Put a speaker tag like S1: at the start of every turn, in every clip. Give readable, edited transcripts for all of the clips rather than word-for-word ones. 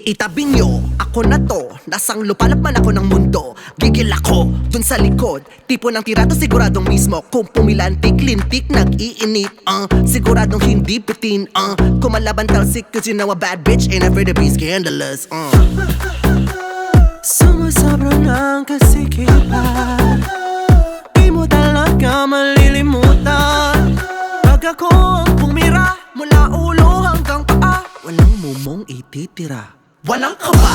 S1: Itabi nyo, ako na to. Nasang lupalap man ako ng mundo. Gigil ako, dun sa likod. Tipo ng tirato siguradong mismo. Kung pumilantik, lintik, nag-iinit siguradong hindi bitin Kumalaban talsik, cause you know a bad bitch ain't afraid to be scandalous
S2: Sumasobra ng kasikipan, di mo talaga malilimutan. Pag ako ang pumira, mula ulo hanggang paa,
S1: walang mumong ititira.
S2: walang kaba.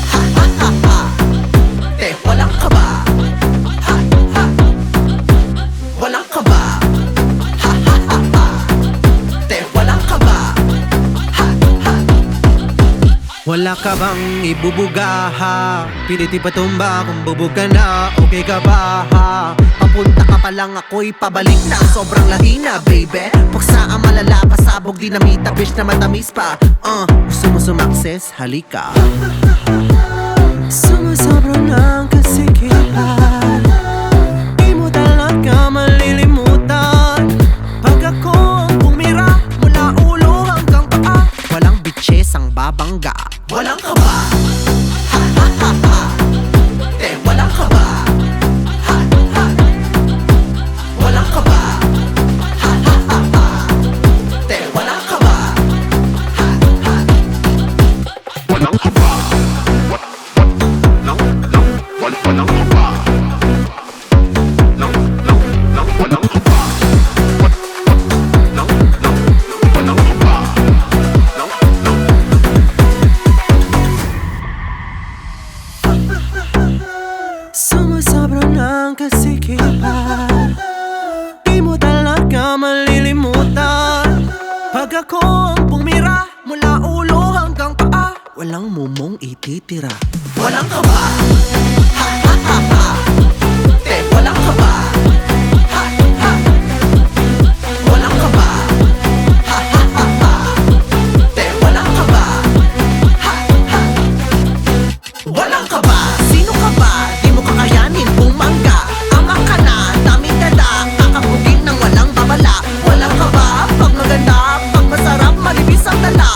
S1: Ha ha ha ha. Te, walang kaba. Ha ha. Walang kaba. Ha ha ha ha. Te, walang kaba. Ha ha.
S2: Wala ka bang ibubuga ha? Piliti patumba kung bubog ka na. Okay ka ba ha?
S1: Papunta ka pa lang ako'y pabalik na. Sobrang lahina, baby. Puksa ang malala, pasabog dinamita, bitch na matamis pa. Gusto mo sumakses? Halika.
S2: Sumasobra ng kasikipan, di mo talaga malilimutan. Pag ako ang pumira, mula ulo hanggang paa,
S1: Walang bitches ang babangga.
S2: walang kaba.
S1: Ha ha ha ha. Te, walang kaba. Ha ha. Walang kaba. Ha ha ha ha. Te, walang kaba. Ha ha.
S3: Walang kaba. Walang kaba. Walang kaba. Walang kaba.
S2: Sumasobra ng kasikipan, di mo talaga malilimutan. Pag ako ang pumira, mula ulo hanggang paa,
S1: Walang mumong ititira.
S2: walang kaba.
S1: Ha ha ha ha. Te, walang kaba. Ha ha. Walang kaba. Ha ha ha ha. Te, walang kaba. Ha ha. Walang kaba. Sino ka ba? Di mo kakayanin bumangga. Ama ka na, daming dala. Kakabugin ng walang babala. Walang kaba. Pag maganda, pag masarap, malibis ang dala.